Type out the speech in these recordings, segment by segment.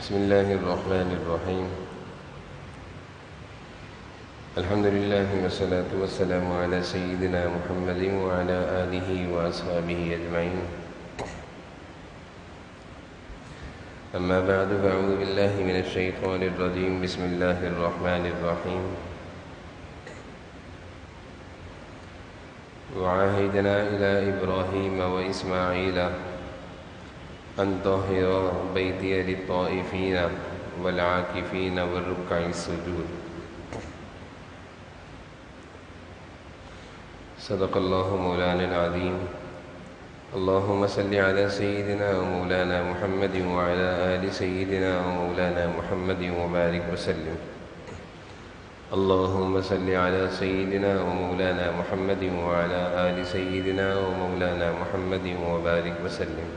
بسم الله الرحمن الرحيم. الحمد لله والصلاة والسلام على سيدنا محمد وعلى آله وأصحابه أجمعين. أما بعد فأعوذ بالله من الشيطان الرجيم. بسم الله الرحمن الرحيم. وعاهدنا إلى إبراهيم وإسماعيل أن طهر بيتي للطائفين والعاكفين والركع السجود. صدق الله مولانا العظيم. اللهم صل على سيدنا ومولانا محمد وعلى آل سيدنا ومولانا محمد وبارك وسلم. اللهم صل على سيدنا ومولانا محمد وعلى آل سيدنا ومولانا محمد وبارك وسلم.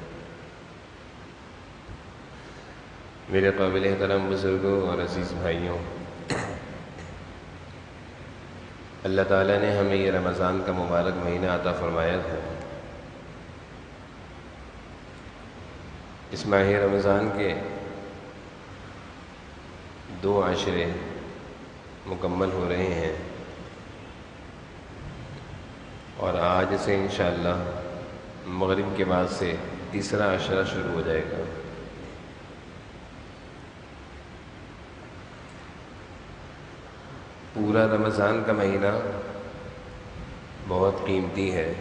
میرے قابل احترام بزرگوں اور عزیز بھائیوں، اللہ تعالیٰ نے ہمیں یہ رمضان کا مبارک مہینہ عطا فرمایا ہے۔ اس ماہ رمضان کے 2 عشرے مکمل ہو رہے ہیں اور آج سے انشاءاللہ مغرب کے بعد سے تیسرا عشرہ شروع ہو جائے گا۔ پورا رمضان کا مہینہ بہت قیمتی ہے،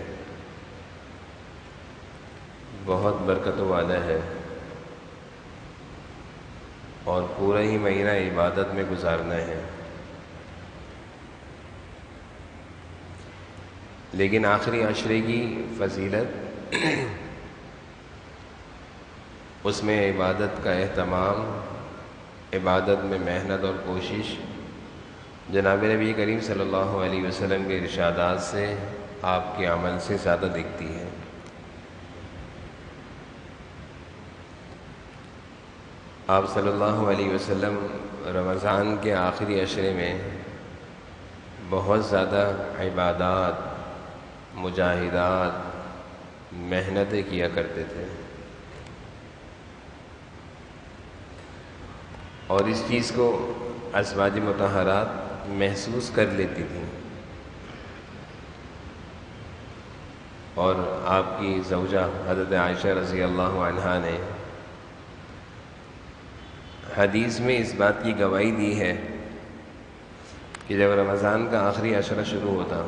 بہت برکتوں والا ہے اور پورا ہی مہینہ عبادت میں گزارنا ہے۔ لیکن آخری عشرے کی فضیلت، اس میں عبادت کا اہتمام، عبادت میں محنت اور کوشش جناب نبی کریم صلی اللہ علیہ وسلم کے ارشادات سے، آپ کے عمل سے زیادہ دکھتی ہے۔ آپ صلی اللہ علیہ وسلم رمضان کے آخری عشرے میں بہت زیادہ عبادات، مجاہدات، محنتیں کیا کرتے تھے اور اس چیز کو ازواج مطہرات محسوس کر لیتی تھیں، اور آپ کی زوجہ حضرت عائشہ رضی اللہ عنہا نے حدیث میں اس بات کی گواہی دی ہے کہ جب رمضان کا آخری عشرہ شروع ہوتا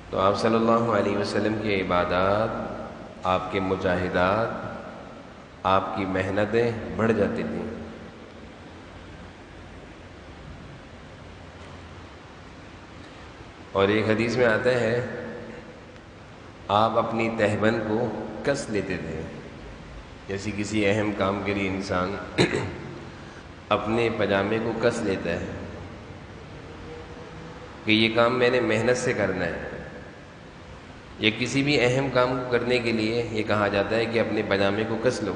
تو آپ صلی اللہ علیہ وسلم کی عبادات، آپ کے مجاہدات، آپ کی محنتیں بڑھ جاتی تھیں۔ اور ایک حدیث میں آتا ہے، آپ اپنی تہبند کو کس لیتے تھے، جیسے کسی اہم کام کے لیے انسان اپنے پجامے کو کس لیتا ہے کہ یہ کام میں نے محنت سے کرنا ہے، یا کسی بھی اہم کام کو کرنے کے لیے یہ کہا جاتا ہے کہ اپنے پجامے کو کس لو۔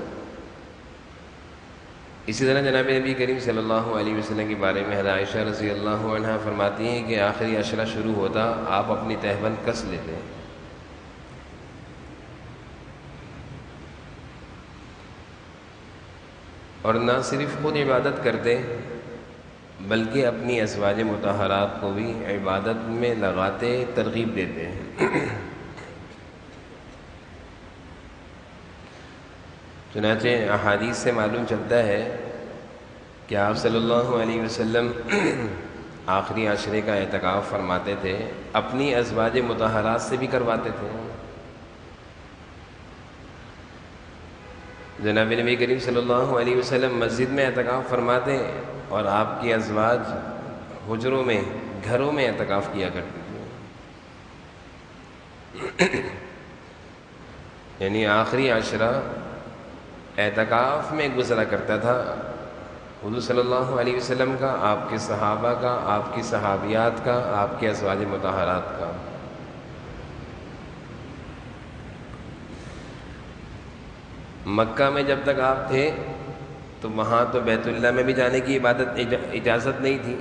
اسی طرح جناب نبی کریم صلی اللہ علیہ وسلم کے بارے میں حضرت عائشہ رضی اللہ عنہا فرماتی ہیں کہ آخری عشرہ شروع ہوتا آپ اپنی تہبند کس لیتے ہیں۔ اور نہ صرف خود عبادت کرتے بلکہ اپنی ازواج مطہرات کو بھی عبادت میں لگاتے، ترغیب دیتے ہیں۔ چنانچہ احادیث سے معلوم چلتا ہے کہ آپ صلی اللہ علیہ وسلم آخری عشرے کا اعتکاف فرماتے تھے، اپنی ازواج مطہرات سے بھی کرواتے تھے۔ جناب نبی کریم صلی اللہ علیہ وسلم مسجد میں اعتکاف فرماتے اور آپ کی ازواج حجروں میں، گھروں میں اعتکاف کیا کرتی تھی۔ یعنی آخری عشرہ اعتکاف میں گزرا کرتا تھا حضور صلی اللہ علیہ وسلم کا، آپ کے صحابہ کا، آپ کی صحابیات کا، آپ کے ازواج مطہرات کا۔ مکہ میں جب تک آپ تھے تو وہاں تو بیت اللہ میں بھی جانے کی اجازت نہیں تھی،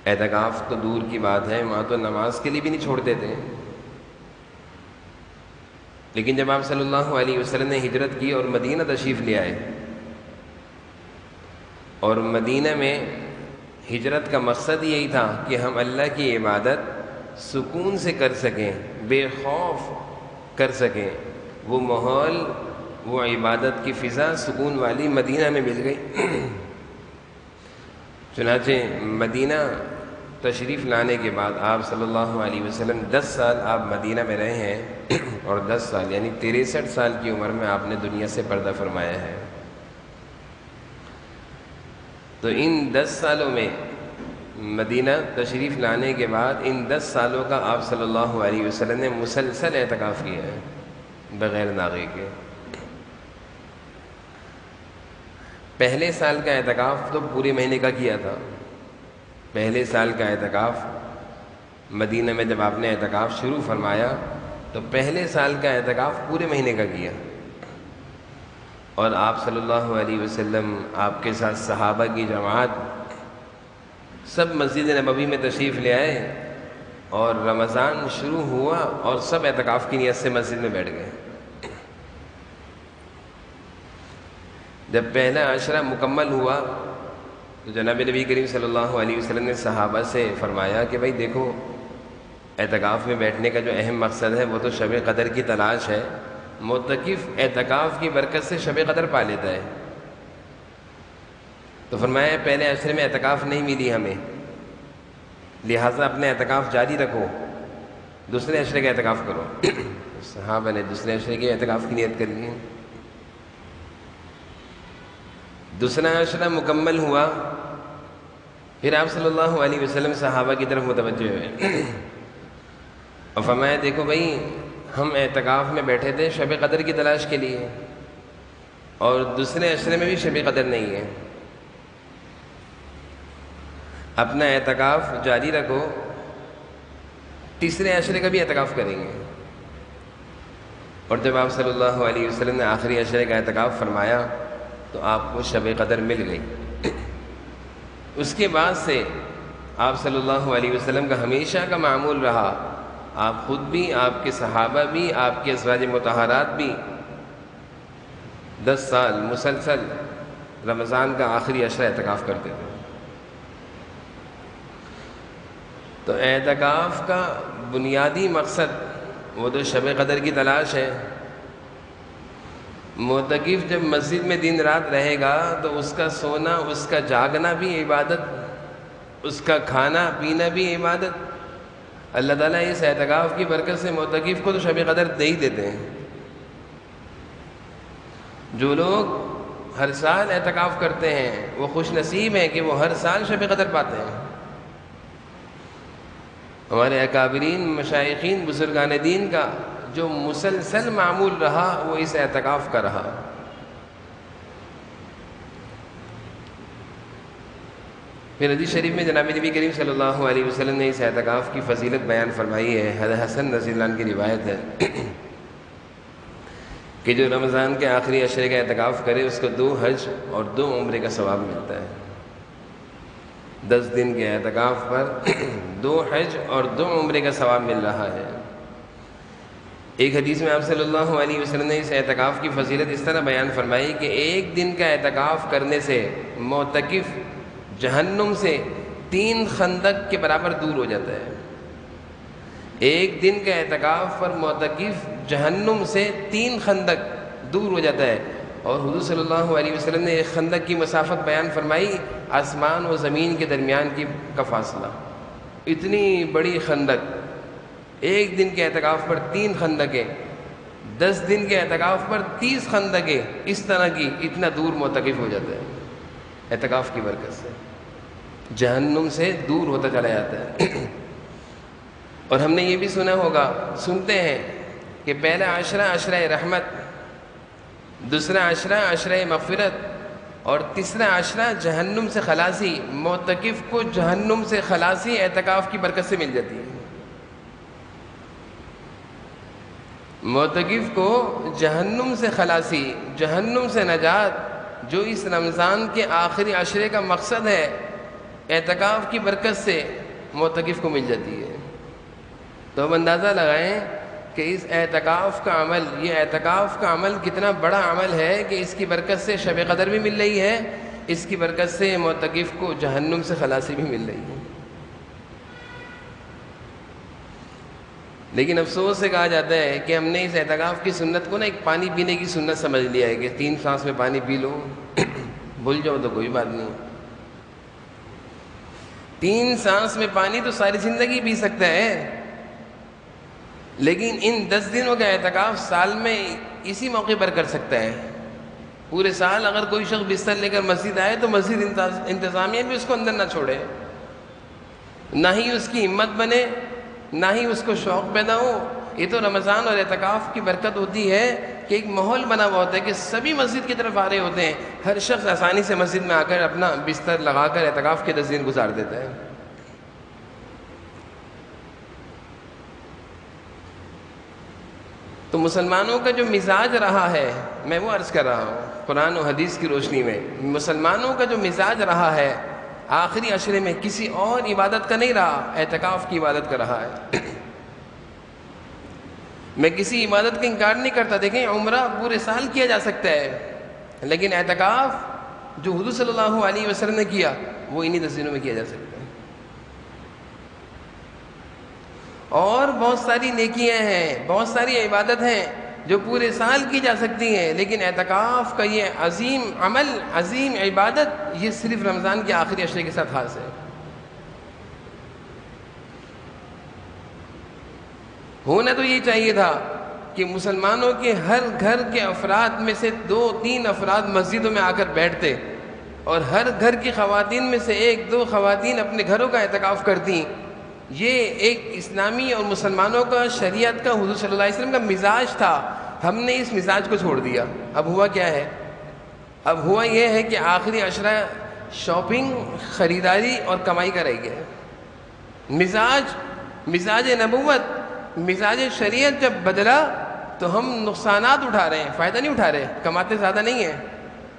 اعتکاف تو دور کی بات ہے، وہاں تو نماز کے لیے بھی نہیں چھوڑتے تھے۔ لیکن جب آپ صلی اللہ علیہ وسلم نے ہجرت کی اور مدینہ تشریف لے آئے، اور مدینہ میں ہجرت کا مقصد یہی تھا کہ ہم اللہ کی عبادت سکون سے کر سکیں، بے خوف کر سکیں، وہ ماحول، وہ عبادت کی فضا سکون والی مدینہ میں مل گئی۔ چنانچہ مدینہ تشریف لانے کے بعد آپ صلی اللہ علیہ وسلم 10 سال آپ مدینہ میں رہے ہیں، اور 10 سال یعنی 63 سال کی عمر میں آپ نے دنیا سے پردہ فرمایا ہے۔ تو ان 10 سالوں میں مدینہ تشریف لانے کے بعد ان 10 سالوں کا آپ صلی اللہ علیہ وسلم نے مسلسل اعتکاف کیا ہے بغیر ناغے کے۔ پہلے سال کا اعتکاف تو پورے مہینے کا کیا تھا۔ پہلے سال کا اعتکاف مدینہ میں جب آپ نے اعتکاف شروع فرمایا تو پہلے سال کا اعتکاف پورے مہینے کا کیا، اور آپ صلی اللہ علیہ وسلم، آپ کے ساتھ صحابہ کی جماعت سب مسجد نبوی میں تشریف لے آئے، اور رمضان شروع ہوا اور سب اعتکاف کی نیت سے مسجد میں بیٹھ گئے۔ جب پہلا عشرہ مکمل ہوا تو جناب نبی کریم صلی اللہ علیہ وسلم نے صحابہ سے فرمایا کہ بھائی دیکھو، اعتکاف میں بیٹھنے کا جو اہم مقصد ہے وہ تو شب قدر کی تلاش ہے۔ معتکف اعتکاف کی برکت سے شب قدر پا لیتا ہے۔ تو فرمایا پہلے عشرے میں اعتکاف نہیں ملی ہمیں، لہٰذا اپنے اعتکاف جاری رکھو، دوسرے عشرے کا اعتکاف کرو۔ صحابہ نے دوسرے عشرے کے اعتکاف کی نیت کر لی۔ دوسرا عشرہ مکمل ہوا، پھر آپ صلی اللہ علیہ وسلم صحابہ کی طرف متوجہ ہوئے اور فرمایا دیکھو بھائی، ہم اعتکاف میں بیٹھے تھے شب قدر کی تلاش کے لیے، اور دوسرے عشرے میں بھی شب قدر نہیں ہے، اپنا اعتکاف جاری رکھو، تیسرے عشرے کا بھی اعتکاف کریں گے۔ اور جب آپ صلی اللہ علیہ وسلم نے آخری عشرے کا اعتکاف فرمایا تو آپ کو شب قدر مل گئی۔ اس کے بعد سے آپ صلی اللہ علیہ وسلم کا ہمیشہ کا معمول رہا، آپ خود بھی، آپ کے صحابہ بھی، آپ کے ازواج مطہرات بھی 10 سال مسلسل رمضان کا آخری عشرہ اعتکاف کرتے تھے۔ تو اعتکاف کا بنیادی مقصد وہ تو شب قدر کی تلاش ہے۔ معتکف جب مسجد میں دن رات رہے گا تو اس کا سونا، اس کا جاگنا بھی عبادت، اس کا کھانا پینا بھی عبادت۔ اللہ تعالیٰ اس اعتکاف کی برکت سے معتکف کو تو شب قدر دے ہی دیتے ہیں۔ جو لوگ ہر سال اعتکاف کرتے ہیں وہ خوش نصیب ہیں کہ وہ ہر سال شب قدر پاتے ہیں۔ ہمارے اکابرین، مشائخین، بزرگان دین کا جو مسلسل معمول رہا وہ اس اعتکاف کا رہا۔ پھر حدیث شریف میں جناب نبی کریم صلی اللہ علیہ وسلم نے اس اعتکاف کی فضیلت بیان فرمائی ہے۔ حضرت حسن رضی اللہ عنہ کی روایت ہے کہ جو رمضان کے آخری عشرے کا اعتکاف کرے اس کو 2 حج اور 2 عمرے کا ثواب ملتا ہے۔ 10 دن کے اعتکاف پر 2 حج اور 2 عمرے کا ثواب مل رہا ہے۔ ایک حدیث میں آپ صلی اللہ علیہ وسلم نے اس اعتکاف کی فضیلت اس طرح بیان فرمائی کہ 1 دن کا اعتکاف کرنے سے معتکف جہنم سے 3 خندق کے برابر دور ہو جاتا ہے۔ 1 دن کا اعتکاف پر معتکف جہنم سے 3 خندق دور ہو جاتا ہے۔ اور حضور صلی اللہ علیہ وسلم نے 1 خندق کی مسافت بیان فرمائی، آسمان و زمین کے درمیان کا فاصلہ۔ اتنی بڑی خندق، 1 دن کے اعتکاف پر 3 خندقیں، 10 دن کے اعتکاف پر 30 خندقیں، اس طرح کی اتنا دور معتکف ہو جاتا ہے اعتکاف کی برکت سے، جہنم سے دور ہوتا چلا جاتا ہے۔ اور ہم نے یہ بھی سنا ہوگا، سنتے ہیں کہ پہلا عشرہ عشرہ رحمت، دوسرا عشرہ عشرہ مغفرت، اور تیسرا عشرہ جہنم سے خلاصی۔ معتکف کو جہنم سے خلاصی اعتکاف کی برکت سے مل جاتی ہے۔ معتکف کو جہنم سے خلاصی، جہنم سے نجات، جو اس رمضان کے آخری عشرے کا مقصد ہے، اعتکاف کی برکت سے معتکف کو مل جاتی ہے۔ تو اب اندازہ لگائیں کہ اس اعتکاف کا عمل، یہ اعتکاف کا عمل کتنا بڑا عمل ہے کہ اس کی برکت سے شب قدر بھی مل رہی ہے، اس کی برکت سے معتکف کو جہنم سے خلاصی بھی مل رہی ہے۔ لیکن افسوس سے کہا جاتا ہے کہ ہم نے اس اعتکاف کی سنت کو نا ایک پانی پینے کی سنت سمجھ لیا ہے کہ 3 سانس میں پانی پی لو بھول جاؤ تو کوئی بات نہیں۔ 3 سانس میں پانی تو ساری زندگی پی سکتا ہے، لیکن ان 10 دنوں کا اعتکاف سال میں اسی موقع پر کر سکتا ہے۔ پورے سال اگر کوئی شخص بستر لے کر مسجد آئے تو مسجد انتظامیہ بھی اس کو اندر نہ چھوڑے، نہ ہی اس کی ہمت بنے، نہ ہی اس کو شوق پیدا ہو۔ یہ تو رمضان اور اعتکاف کی برکت ہوتی ہے کہ ایک ماحول بنا ہوا ہوتا ہے کہ سبھی مسجد کی طرف آ رہے ہوتے ہیں، ہر شخص آسانی سے مسجد میں آ کر اپنا بستر لگا کر اعتکاف کے 10 دن گزار دیتا ہے۔ تو مسلمانوں کا جو مزاج رہا ہے، میں وہ عرض کر رہا ہوں قرآن و حدیث کی روشنی میں، مسلمانوں کا جو مزاج رہا ہے آخری عشرے میں کسی اور عبادت کا نہیں رہا، اعتکاف کی عبادت کا رہا ہے۔ میں کسی عبادت کا انکار نہیں کرتا، دیکھیں عمرہ پورے سال کیا جا سکتا ہے، لیکن اعتکاف جو حضور صلی اللہ علیہ وسلم نے کیا وہ انہی 10 دنوں میں کیا جا سکتا ہے۔ اور بہت ساری نیکیاں ہیں، بہت ساری عبادت ہیں جو پورے سال کی جا سکتی ہیں، لیکن اعتکاف کا یہ عظیم عمل، عظیم عبادت، یہ صرف رمضان کے آخری عشرے کے ساتھ خاص ہے۔ ہونا تو یہ چاہیے تھا کہ مسلمانوں کے ہر گھر کے افراد میں سے 2-3 افراد مسجدوں میں آ کر بیٹھتے، اور ہر گھر کی خواتین میں سے 1-2 خواتین اپنے گھروں کا اعتکاف کرتی۔ یہ ایک اسلامی اور مسلمانوں کا، شریعت کا، حضور صلی اللہ علیہ وسلم کا مزاج تھا۔ ہم نے اس مزاج کو چھوڑ دیا۔ اب ہوا کیا ہے؟ اب ہوا یہ ہے کہ آخری عشرہ شاپنگ، خریداری اور کمائی کا رہ گیا ہے۔ مزاج نبوت، مزاج شریعت جب بدلا تو ہم نقصانات اٹھا رہے ہیں، فائدہ نہیں اٹھا رہے، کماتے زیادہ نہیں ہیں۔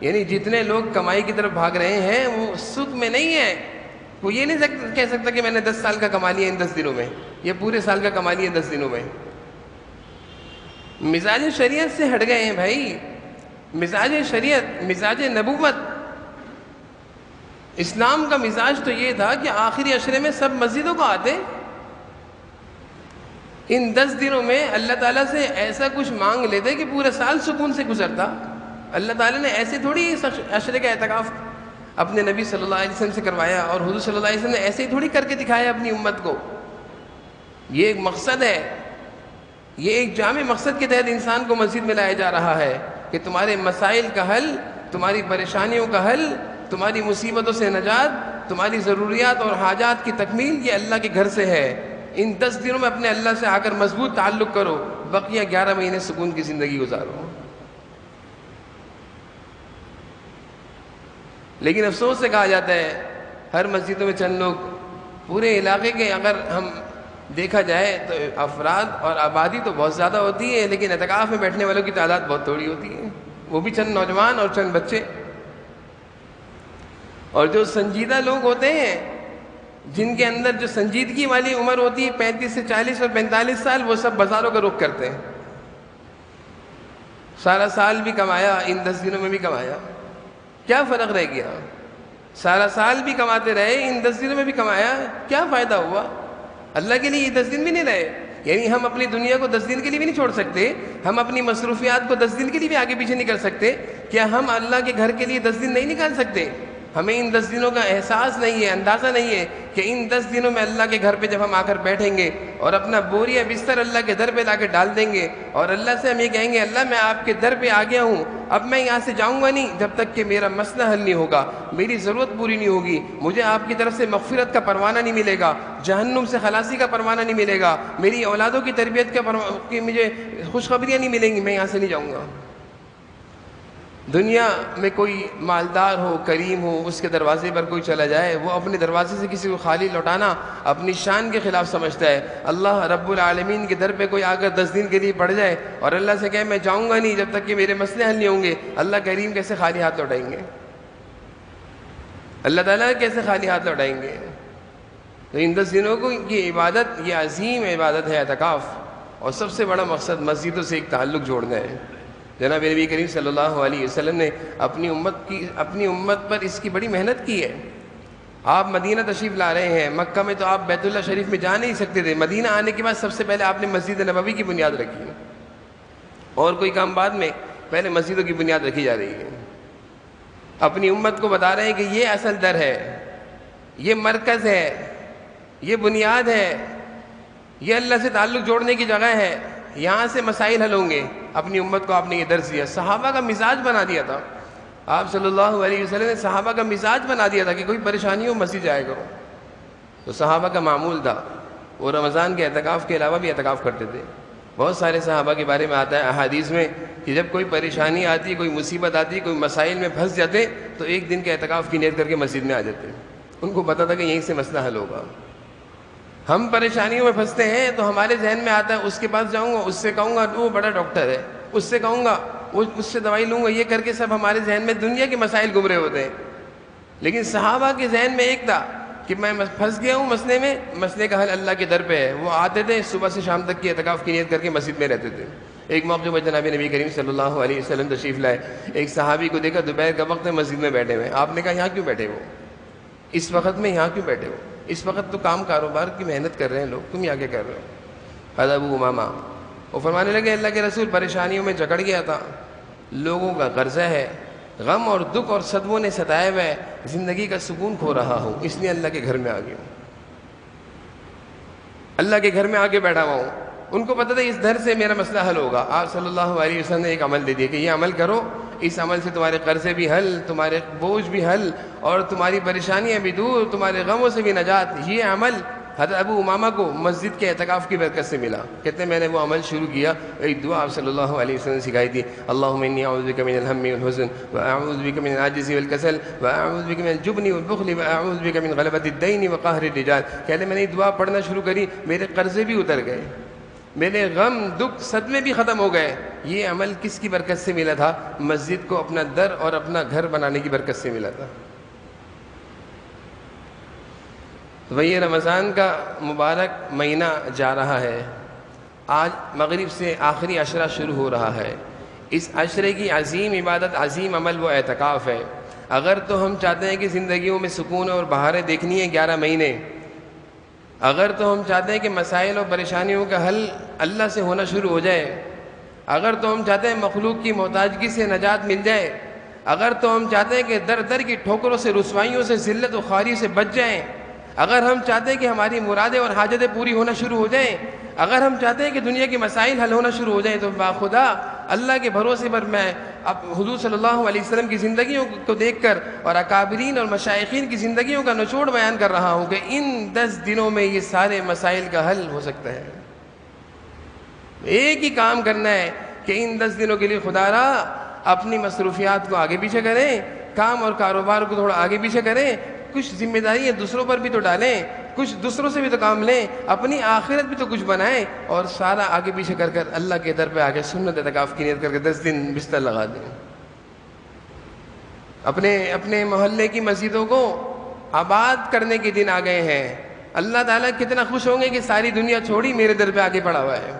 یعنی جتنے لوگ کمائی کی طرف بھاگ رہے ہیں وہ سکھ میں نہیں ہیں۔ وہ یہ نہیں کہہ سکتا کہ میں نے 10 سال کا کما لیا ان 10 دنوں میں، یا پورے سال کا کما لیا 10 دنوں میں۔ مزاج شریعت سے ہٹ گئے ہیں بھائی۔ مزاج شریعت، مزاج نبوت، اسلام کا مزاج تو یہ تھا کہ آخری عشرے میں سب مسجدوں کو آتے، ان 10 دنوں میں اللہ تعالیٰ سے ایسا کچھ مانگ لیتے کہ پورا سال سکون سے گزرتا۔ اللہ تعالیٰ نے ایسے تھوڑی اس عشرے کا اعتکاف اپنے نبی صلی اللہ علیہ وسلم سے کروایا، اور حضور صلی اللہ علیہ وسلم نے ایسے ہی تھوڑی کر کے دکھایا اپنی امت کو۔ یہ ایک مقصد ہے، یہ ایک جامع مقصد کے تحت انسان کو مسجد میں لایا جا رہا ہے کہ تمہارے مسائل کا حل، تمہاری پریشانیوں کا حل، تمہاری مصیبتوں سے نجات، تمہاری ضروریات اور حاجات کی تکمیل یہ اللہ کے گھر سے ہے۔ ان 10 دنوں میں اپنے اللہ سے آ کر مضبوط تعلق کرو، بقیہ 11 مہینے سکون کی زندگی گزارو۔ لیکن افسوس سے کہا جاتا ہے ہر مسجدوں میں چند لوگ، پورے علاقے کے اگر ہم دیکھا جائے تو افراد اور آبادی تو بہت زیادہ ہوتی ہے، لیکن اعتکاف میں بیٹھنے والوں کی تعداد بہت تھوڑی ہوتی ہے، وہ بھی چند نوجوان اور چند بچے۔ اور جو سنجیدہ لوگ ہوتے ہیں، جن کے اندر جو سنجیدگی والی عمر ہوتی ہے 35 سے 40 اور 45 سال، وہ سب بازاروں کا رخ کرتے ہیں۔ سارا سال بھی کمایا، ان 10 دنوں میں بھی کمایا، کیا فرق رہ گیا؟ سارا سال بھی کماتے رہے، ان 10 دنوں میں بھی کمایا، کیا فائدہ ہوا؟ اللہ کے لیے یہ 10 دن بھی نہیں رہے۔ یعنی ہم اپنی دنیا کو 10 دن کے لیے بھی نہیں چھوڑ سکتے، ہم اپنی مصروفیات کو 10 دن کے لیے بھی آگے پیچھے نہیں کر سکتے۔ کیا ہم اللہ کے گھر کے لیے 10 دن نہیں نکال سکتے؟ ہمیں ان 10 دنوں کا احساس نہیں ہے، اندازہ نہیں ہے کہ ان 10 دنوں میں اللہ کے گھر پہ جب ہم آ کر بیٹھیں گے اور اپنا بوریا بستر اللہ کے در پہ لا کے ڈال دیں گے، اور اللہ سے ہم یہ کہیں گے اللہ میں آپ کے در پہ آ گیا ہوں، اب میں یہاں سے جاؤں گا نہیں جب تک کہ میرا مسئلہ حل نہیں ہوگا، میری ضرورت پوری نہیں ہوگی، مجھے آپ کی طرف سے مغفرت کا پروانہ نہیں ملے گا، جہنم سے خلاصی کا پروانہ نہیں ملے گا، میری اولادوں کی تربیت کی مجھے خوشخبریاں نہیں ملیں گی، میں یہاں سے نہیں جاؤں گا۔ دنیا میں کوئی مالدار ہو، کریم ہو، اس کے دروازے پر کوئی چلا جائے، وہ اپنے دروازے سے کسی کو خالی لوٹانا اپنی شان کے خلاف سمجھتا ہے۔ اللہ رب العالمین کے در پہ کوئی آ کر 10 دن کے لیے پڑ جائے اور اللہ سے کہے میں جاؤں گا نہیں جب تک کہ میرے مسئلے حل نہیں ہوں گے، اللہ کریم کیسے خالی ہاتھ لوٹائیں گے؟ اللہ تعالیٰ کیسے خالی ہاتھ لوٹائیں گے؟ تو ان 10 دنوں کی عبادت یہ عظیم عبادت ہے اعتکاف، اور سب سے بڑا مقصد مسجدوں سے ایک تعلق جوڑنا ہے۔ جناب نبی کریم صلی اللہ علیہ وسلم نے اپنی امت پر اس کی بڑی محنت کی ہے۔ آپ مدینہ تشریف لا رہے ہیں، مکہ میں تو آپ بیت اللہ شریف میں جا نہیں سکتے تھے، مدینہ آنے کے بعد سب سے پہلے آپ نے مسجد نبوی کی بنیاد رکھی ہے، اور کوئی کام بعد میں، پہلے مسجدوں کی بنیاد رکھی جا رہی ہے۔ اپنی امت کو بتا رہے ہیں کہ یہ اصل در ہے، یہ مرکز ہے، یہ بنیاد ہے، یہ اللہ سے تعلق جوڑنے کی جگہ ہے، یہاں سے مسائل حل ہوں گے۔ اپنی امت کو آپ نے یہ درس دیا، صحابہ کا مزاج بنا دیا تھا۔ آپ صلی اللہ علیہ وسلم نے صحابہ کا مزاج بنا دیا تھا کہ کوئی پریشانی ہو مسجد جائے کرو۔ تو صحابہ کا معمول تھا، وہ رمضان کے اعتکاف کے علاوہ بھی اعتکاف کرتے تھے۔ بہت سارے صحابہ کے بارے میں آتا ہے احادیث میں کہ جب کوئی پریشانی آتی، کوئی مصیبت آتی، کوئی مسائل میں پھنس جاتے تو ایک دن کے اعتکاف کی نیت کر کے مسجد میں آ جاتے۔ ان کو پتہ تھا کہ یہیں سے مسئلہ حل ہوگا۔ ہم پریشانیوں میں پھنستے ہیں تو ہمارے ذہن میں آتا ہے اس کے پاس جاؤں گا، اس سے کہوں گا وہ بڑا ڈاکٹر ہے، اس سے کہوں گا اس سے دوائی لوں گا، یہ کر کے سب ہمارے ذہن میں دنیا کے مسائل گھوم رہے ہوتے ہیں۔ لیکن صحابہ کے ذہن میں ایک تھا کہ میں پھنس گیا ہوں مسئلے میں، مسئلے کا حل اللہ کے در پہ ہے۔ وہ آتے تھے صبح سے شام تک کی اعتکاف کی نیت کر کے مسجد میں رہتے تھے۔ ایک موقع پر جناب نبی کریم صلی اللہ علیہ وسلم تشریف لائے، ایک صحابی کو دیکھا دوپہر کا وقت ہے، مسجد میں بیٹھے ہوئے۔ آپ نے کہا یہاں کیوں بیٹھے ہو، اس وقت میں یہاں کیوں بیٹھے ہو، اس وقت تو کام کاروبار کی محنت کر رہے ہیں لوگ، تم یہاں کیا کر رہے ہو؟ حضرت ابو امامہ وہ فرمانے لگے اللہ کے رسول پریشانیوں میں جکڑ گیا تھا، لوگوں کا قرضہ ہے، غم اور دکھ اور صدموں نے ستایا ہوا ہے، زندگی کا سکون کھو رہا ہوں، اس لیے اللہ کے گھر میں آ گیا ہوں، اللہ کے گھر میں آ کے بیٹھا ہوا ہوں۔ ان کو پتہ تھا اس در سے میرا مسئلہ حل ہوگا۔ آپ صلی اللہ علیہ وسلم نے ایک عمل دے دیا کہ یہ عمل کرو، اس عمل سے تمہارے قرضے بھی حل، تمہارے بوجھ بھی حل، اور تمہاری پریشانیاں بھی دور، تمہارے غموں سے بھی نجات۔ یہ عمل حضرت ابو امامہ کو مسجد کے اعتکاف کی برکت سے ملا۔ کہتے ہیں میں نے وہ عمل شروع کیا، ایک دعا آپ صلی اللہ علیہ وسلم نے سکھائی تھی، اللہم انی اعوذ بک من الہم والحزن واعوذ بک من العجز والکسل واعوذ بک من الجبن والبخل واعوذ بک من غلبۃ الدین وقہر الرجال۔ کہتے ہیں میں نے یہ دعا پڑھنا شروع کری، میرے قرضے بھی اتر گئے، میرے غم دکھ صدمے بھی ختم ہو گئے۔ یہ عمل کس کی برکت سے ملا تھا؟ مسجد کو اپنا در اور اپنا گھر بنانے کی برکت سے ملا تھا۔ تو وہی رمضان کا مبارک مہینہ جا رہا ہے، آج مغرب سے آخری عشرہ شروع ہو رہا ہے۔ اس عشرے کی عظیم عبادت، عظیم عمل وہ اعتکاف ہے۔ اگر تو ہم چاہتے ہیں کہ زندگیوں میں سکون اور بہاریں دیکھنی ہیں 11 مہینے، اگر تو ہم چاہتے ہیں کہ مسائل اور پریشانیوں کا حل اللہ سے ہونا شروع ہو جائے، اگر تو ہم چاہتے ہیں مخلوق کی محتاجگی سے نجات مل جائے، اگر تو ہم چاہتے ہیں کہ در در کی ٹھوکروں سے، رسوائیوں سے، ذلت و خواری سے بچ جائیں، اگر ہم چاہتے ہیں کہ ہماری مرادیں اور حاجتیں پوری ہونا شروع ہو جائیں، اگر ہم چاہتے ہیں کہ دنیا کی مسائل حل ہونا شروع ہو جائیں، تو باخدا اللہ کے بھروسے پر میں اب حضور صلی اللہ علیہ وسلم کی زندگیوں کو دیکھ کر اور اکابرین اور مشائخین کی زندگیوں کا نچوڑ بیان کر رہا ہوں کہ ان 10 دنوں میں یہ سارے مسائل کا حل ہو سکتا ہے۔ ایک ہی کام کرنا ہے کہ ان 10 دنوں کے لیے خدا را اپنی مصروفیات کو آگے پیچھے کریں، کام اور کاروبار کو تھوڑا آگے پیچھے کریں، کچھ ذمہ داریاں دوسروں پر بھی تو ڈالیں، کچھ دوسروں سے بھی تو کام لیں، اپنی آخرت بھی تو کچھ بنائیں، اور سارا آگے پیچھے کر کر اللہ کے در پہ آگے سنت اعتکاف کی نیت کر کے 10 دن بستر لگا دیں۔ اپنے محلے کی مسجدوں کو آباد کرنے کے دن آ گئے ہیں۔ اللہ تعالیٰ کتنا خوش ہوں گے کہ ساری دنیا چھوڑی میرے در پہ آگے پڑا ہوا ہے،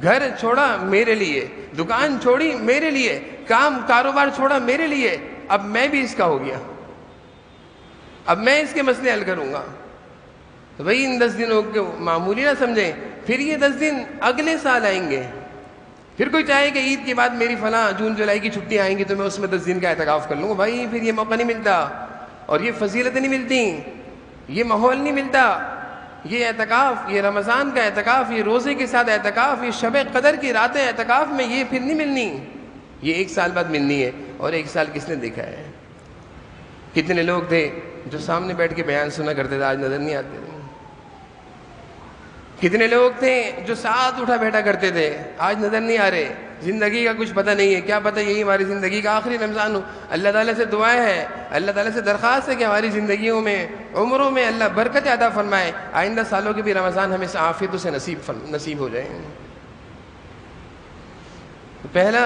گھر چھوڑا میرے لیے، دکان چھوڑی میرے لیے، کام کاروبار چھوڑا میرے لیے، اب میں بھی اس کا ہو گیا، اب میں اس کے مسئلے حل کروں گا۔ تو بھئی ان 10 دنوں کو معمولی نہ سمجھیں، پھر یہ 10 دن اگلے سال آئیں گے۔ پھر کوئی چاہے کہ عید کے بعد میری فلاں جون جولائی کی چھٹی آئیں گی تو میں اس میں 10 دن کا اعتکاف کر لوں گا، بھائی پھر یہ موقع نہیں ملتا، اور یہ فضیلتیں نہیں ملتی، یہ ماحول نہیں ملتا، یہ اعتکاف، یہ رمضان کا اعتکاف، یہ روزے کے ساتھ اعتکاف، یہ شب قدر کی راتیں اعتکاف میں یہ پھر نہیں ملنی، یہ 1 سال بعد ملنی ہے۔ اور 1 سال کس نے دیکھا ہے؟ کتنے لوگ تھے جو سامنے بیٹھ کے بیان سنا کرتے تھے، آج نظر نہیں آتے تھے؟ کتنے لوگ تھے جو ساتھ اٹھا بیٹھا کرتے تھے، آج نظر نہیں آ رہے؟ زندگی کا کچھ پتہ نہیں ہے، کیا پتہ یہی ہماری زندگی کا آخری رمضان ہو۔ اللہ تعالیٰ سے دعائیں ہے، اللہ تعالیٰ سے درخواست ہے کہ ہماری زندگیوں میں، عمروں میں اللہ برکت عطا فرمائے، آئندہ سالوں کے بھی رمضان ہمیں عافیتوں سے نصیب ہو جائیں۔ پہلا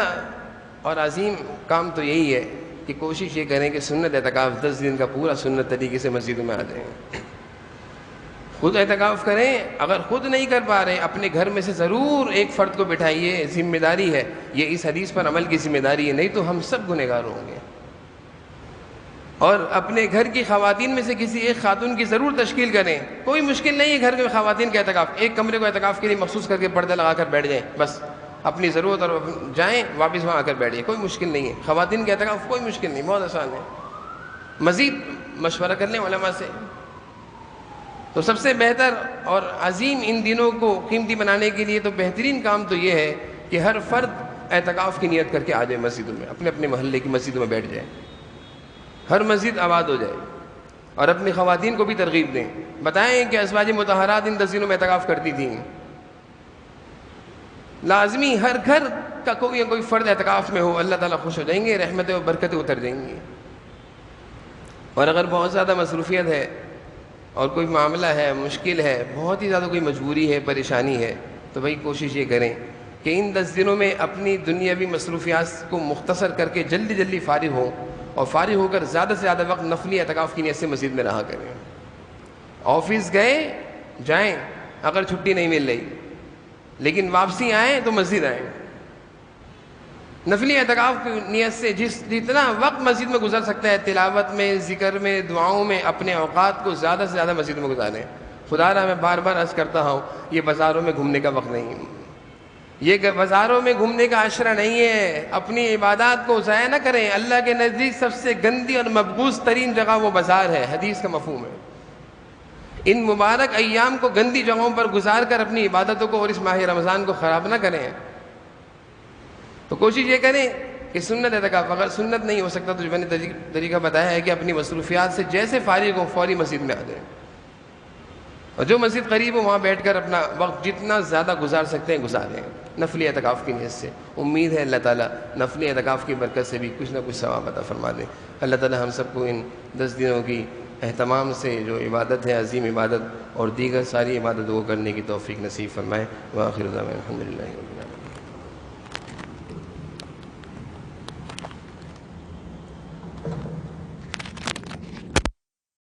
اور عظیم کام تو یہی ہے کہ کوشش یہ کریں کہ سنت اعتکاف 10 دن کا پورا سنت طریقے سے مسجدوں میں آ جائیں۔ خود اعتکاف کریں، اگر خود نہیں کر پا رہے اپنے گھر میں سے ضرور ایک فرد کو بٹھائیے، ذمہ داری ہے یہ، اس حدیث پر عمل کی ذمہ داری ہے، نہیں تو ہم سب گنہگار ہوں گے۔ اور اپنے گھر کی خواتین میں سے کسی ایک خاتون کی ضرور تشکیل کریں، کوئی مشکل نہیں ہے گھر میں خواتین کا اعتکاف، ایک کمرے کو اعتکاف کے لیے مخصوص کر کے پردہ لگا کر بیٹھ جائیں، بس اپنی ضرورت اور جائیں واپس وہاں آ کر بیٹھ جائیں، کوئی مشکل نہیں ہے، خواتین کا اعتکاف کوئی مشکل نہیں، بہت آسان ہے، مزید مشورہ کر لیں علماء سے۔ تو سب سے بہتر اور عظیم ان دنوں کو قیمتی بنانے کے لیے تو بہترین کام تو یہ ہے کہ ہر فرد اعتکاف کی نیت کر کے آ جائے مسجدوں میں، اپنے اپنے محلے کی مسجدوں میں بیٹھ جائے، ہر مسجد آباد ہو جائے، اور اپنی خواتین کو بھی ترغیب دیں، بتائیں کہ ازواج مطہرات ان 10 دنوں میں اعتکاف کرتی تھیں، لازمی ہر گھر کا کوئی کوئی فرد اعتکاف میں ہو، اللہ تعالیٰ خوش ہو جائیں گے، رحمتیں و برکتیں اتر جائیں گی۔ اور اگر بہت زیادہ مصروفیت ہے اور کوئی معاملہ ہے، مشکل ہے، بہت ہی زیادہ کوئی مجبوری ہے، پریشانی ہے، تو بھائی کوشش یہ کریں کہ ان 10 دنوں میں اپنی دنیاوی مصروفیات کو مختصر کر کے جلدی جلدی فارغ ہوں، اور فارغ ہو کر زیادہ سے زیادہ وقت نفلی اعتکاف کی نیت سے مسجد میں رہا کریں۔ آفس گئے جائیں اگر چھٹی نہیں مل رہی، لیکن واپسی آئیں تو مسجد آئیں، نفلی اعتکاف کی نیت سے جتنا وقت مسجد میں گزر سکتا ہے، تلاوت میں، ذکر میں، دعاؤں میں، اپنے اوقات کو زیادہ سے زیادہ مسجد میں گزاریں۔ خدا را میں بار بار عرض کرتا ہوں، یہ بازاروں میں گھومنے کا وقت نہیں ہے، یہ بازاروں میں گھومنے کا عشرہ نہیں ہے، اپنی عبادات کو ضائع نہ کریں، اللہ کے نزدیک سب سے گندی اور مبغوض ترین جگہ وہ بازار ہے، حدیث کا مفہوم ہے۔ ان مبارک ایام کو گندی جگہوں پر گزار کر اپنی عبادتوں کو اور اس ماہ رمضان کو خراب نہ کریں۔ تو کوشش یہ کریں کہ سنت اعتکاف، اگر سنت نہیں ہو سکتا تو جو میں نے طریقہ بتایا ہے کہ اپنی مصروفیات سے جیسے فارغ ہو فوری مسجد میں آ جائیں، اور جو مسجد قریب ہو وہاں بیٹھ کر اپنا وقت جتنا زیادہ گزار سکتے ہیں گزاریں، نفلی اعتکاف کی نیت سے۔ امید ہے اللہ تعالیٰ نفلی اعتکاف کی برکت سے بھی کچھ نہ کچھ ثواب عطا فرما دیں۔ اللہ تعالیٰ ہم سب کو ان 10 دنوں کی اہتمام سے جو عبادت ہے، عظیم عبادت، اور دیگر ساری عبادتوں کو کرنے کی توفیق نصیب فرمائے۔ وآخر دعوانا الحمدللہ رب العالمین۔